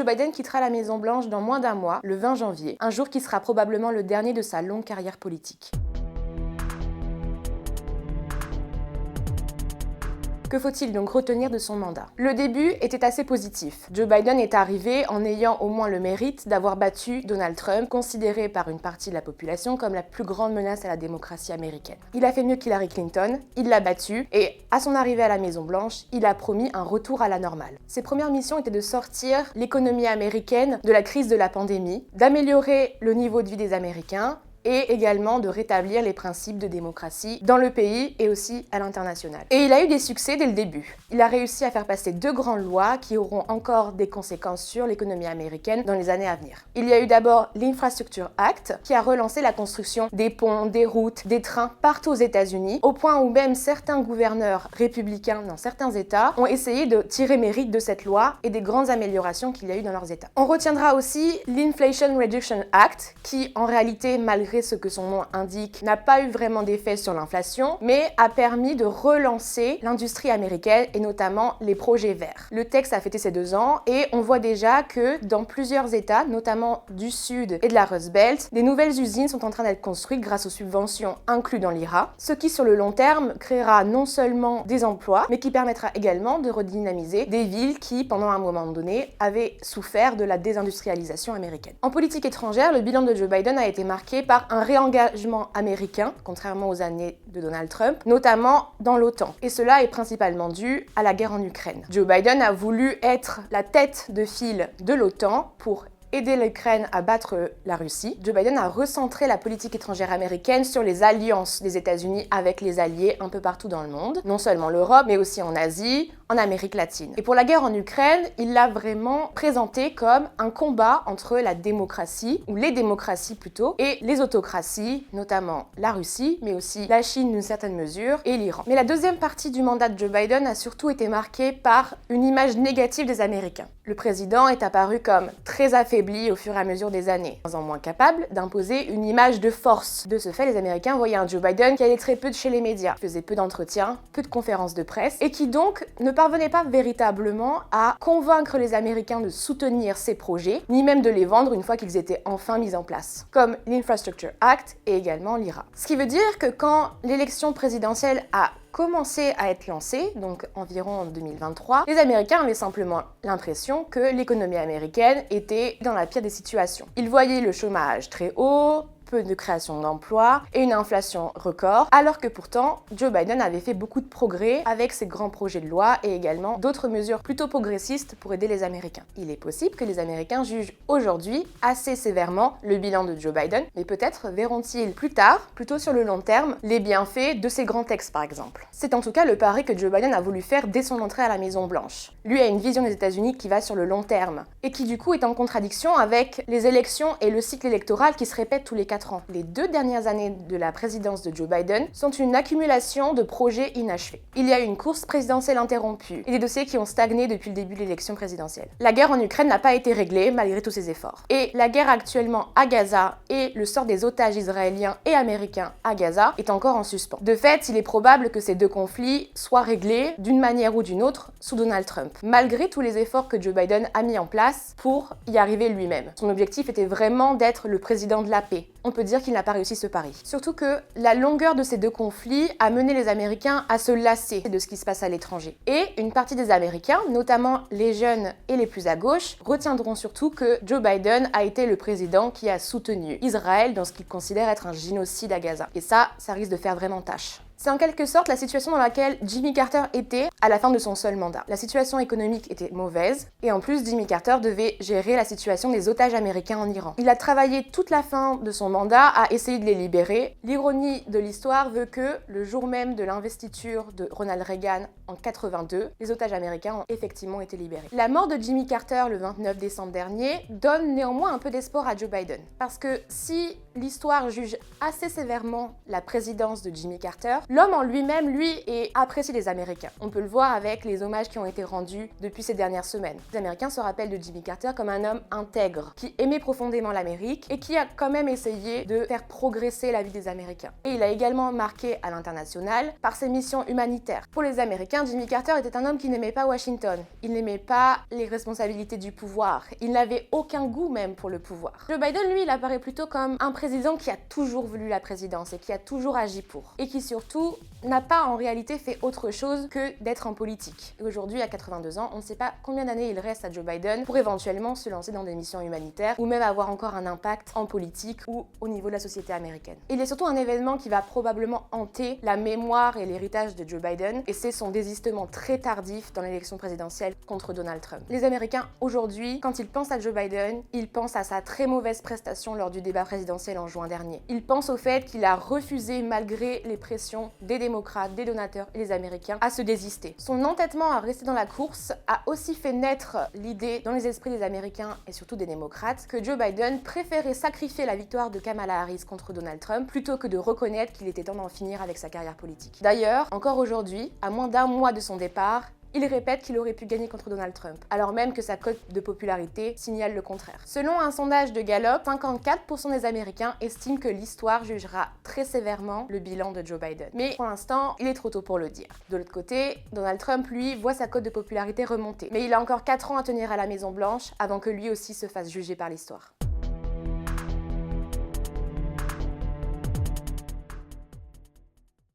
Joe Biden quittera la Maison-Blanche dans moins d'un mois, le 20 janvier, un jour qui sera probablement le dernier de sa longue carrière politique. Que faut-il donc retenir de son mandat? Le début était assez positif. Joe Biden est arrivé en ayant au moins le mérite d'avoir battu Donald Trump, considéré par une partie de la population comme la plus grande menace à la démocratie américaine. Il a fait mieux qu'Hillary Clinton, il l'a battu, et à son arrivée à la Maison-Blanche, il a promis un retour à la normale. Ses premières missions étaient de sortir l'économie américaine de la crise de la pandémie, d'améliorer le niveau de vie des Américains, et également de rétablir les principes de démocratie dans le pays et aussi à l'international. Et il a eu des succès dès le début. Il a réussi à faire passer 2 grandes lois qui auront encore des conséquences sur l'économie américaine dans les années à venir. Il y a eu d'abord l'Infrastructure Act qui a relancé la construction des ponts, des routes, des trains partout aux États-Unis, au point où même certains gouverneurs républicains dans certains États ont essayé de tirer mérite de cette loi et des grandes améliorations qu'il y a eu dans leurs États. On retiendra aussi l'Inflation Reduction Act qui, en réalité, malgré ce que son nom indique, n'a pas eu vraiment d'effet sur l'inflation, mais a permis de relancer l'industrie américaine et notamment les projets verts. Le texte a fêté ses 2 ans et on voit déjà que dans plusieurs États, notamment du Sud et de la Rust Belt, des nouvelles usines sont en train d'être construites grâce aux subventions incluses dans l'IRA, ce qui sur le long terme créera non seulement des emplois, mais qui permettra également de redynamiser des villes qui, pendant un moment donné, avaient souffert de la désindustrialisation américaine. En politique étrangère, le bilan de Joe Biden a été marqué par un réengagement américain, contrairement aux années de Donald Trump, notamment dans l'OTAN. Et cela est principalement dû à la guerre en Ukraine. Joe Biden a voulu être la tête de file de l'OTAN pour aider l'Ukraine à battre la Russie. Joe Biden a recentré la politique étrangère américaine sur les alliances des États-Unis avec les alliés un peu partout dans le monde, non seulement l'Europe, mais aussi en Asie, en Amérique latine. Et pour la guerre en Ukraine, il l'a vraiment présenté comme un combat entre la démocratie, ou les démocraties plutôt, et les autocraties, notamment la Russie, mais aussi la Chine d'une certaine mesure, et l'Iran. Mais la deuxième partie du mandat de Joe Biden a surtout été marquée par une image négative des Américains. Le président est apparu comme très affaibli au fur et à mesure des années, en moins capable d'imposer une image de force. De ce fait, les Américains voyaient un Joe Biden qui allait très peu chez les médias, faisait peu d'entretiens, peu de conférences de presse, et qui donc ne parvenait pas véritablement à convaincre les Américains de soutenir ses projets, ni même de les vendre une fois qu'ils étaient enfin mis en place, comme l'Infrastructure Act et également l'IRA. Ce qui veut dire que quand l'élection présidentielle a commencé à être lancée, donc environ en 2023, les Américains avaient simplement l'impression que l'économie américaine était dans la pire des situations. Ils voyaient le chômage très haut, peu de création d'emplois et une inflation record, alors que pourtant Joe Biden avait fait beaucoup de progrès avec ses grands projets de loi et également d'autres mesures plutôt progressistes pour aider les Américains. Il est possible que les Américains jugent aujourd'hui assez sévèrement le bilan de Joe Biden, mais peut-être verront-ils plus tard, plutôt sur le long terme, les bienfaits de ces grands textes par exemple. C'est en tout cas le pari que Joe Biden a voulu faire dès son entrée à la Maison-Blanche. Lui a une vision des États-Unis qui va sur le long terme et qui du coup est en contradiction avec les élections et le cycle électoral qui se répète tous les 4 ans. Les 2 dernières années de la présidence de Joe Biden sont une accumulation de projets inachevés. Il y a eu une course présidentielle interrompue et des dossiers qui ont stagné depuis le début de l'élection présidentielle. La guerre en Ukraine n'a pas été réglée malgré tous ces efforts. Et la guerre actuellement à Gaza et le sort des otages israéliens et américains à Gaza est encore en suspens. De fait, il est probable que ces 2 conflits soient réglés d'une manière ou d'une autre sous Donald Trump, malgré tous les efforts que Joe Biden a mis en place pour y arriver lui-même. Son objectif était vraiment d'être le président de la paix. On peut dire qu'il n'a pas réussi ce pari. Surtout que la longueur de ces 2 conflits a mené les Américains à se lasser de ce qui se passe à l'étranger. Et une partie des Américains, notamment les jeunes et les plus à gauche, retiendront surtout que Joe Biden a été le président qui a soutenu Israël dans ce qu'il considère être un génocide à Gaza. Et ça risque de faire vraiment tâche. C'est en quelque sorte la situation dans laquelle Jimmy Carter était à la fin de son seul mandat. La situation économique était mauvaise et en plus Jimmy Carter devait gérer la situation des otages américains en Iran. Il a travaillé toute la fin de son mandat à essayer de les libérer. L'ironie de l'histoire veut que le jour même de l'investiture de Ronald Reagan en 82, les otages américains ont effectivement été libérés. La mort de Jimmy Carter le 29 décembre dernier donne néanmoins un peu d'espoir à Joe Biden. Parce que si l'histoire juge assez sévèrement la présidence de Jimmy Carter, l'homme en lui-même, apprécie les Américains. On peut le voir avec les hommages qui ont été rendus depuis ces dernières semaines. Les Américains se rappellent de Jimmy Carter comme un homme intègre, qui aimait profondément l'Amérique et qui a quand même essayé de faire progresser la vie des Américains. Et il a également marqué à l'international par ses missions humanitaires. Pour les Américains, républicain Jimmy Carter était un homme qui n'aimait pas Washington. Il n'aimait pas les responsabilités du pouvoir. Il n'avait aucun goût même pour le pouvoir. Joe Biden, lui, il apparaît plutôt comme un président qui a toujours voulu la présidence et qui a toujours agi pour. Et qui surtout n'a pas en réalité fait autre chose que d'être en politique. Et aujourd'hui, à 82 ans, on ne sait pas combien d'années il reste à Joe Biden pour éventuellement se lancer dans des missions humanitaires ou même avoir encore un impact en politique ou au niveau de la société américaine. Il est surtout un événement qui va probablement hanter la mémoire et l'héritage de Joe Biden, et c'est son désistement très tardif dans l'élection présidentielle contre Donald Trump. Les Américains aujourd'hui, quand ils pensent à Joe Biden, ils pensent à sa très mauvaise prestation lors du débat présidentiel en juin dernier. Ils pensent au fait qu'il a refusé, malgré les pressions des démocrates, des donateurs et des Américains, à se désister. Son entêtement à rester dans la course a aussi fait naître l'idée dans les esprits des Américains et surtout des démocrates que Joe Biden préférait sacrifier la victoire de Kamala Harris contre Donald Trump plutôt que de reconnaître qu'il était temps d'en finir avec sa carrière politique. D'ailleurs, encore aujourd'hui, à moins d'un mois de son départ, il répète qu'il aurait pu gagner contre Donald Trump, alors même que sa cote de popularité signale le contraire. Selon un sondage de Gallup, 54% des Américains estiment que l'histoire jugera très sévèrement le bilan de Joe Biden. Mais pour l'instant, il est trop tôt pour le dire. De l'autre côté, Donald Trump, lui, voit sa cote de popularité remonter. Mais il a encore 4 ans à tenir à la Maison Blanche avant que lui aussi se fasse juger par l'histoire.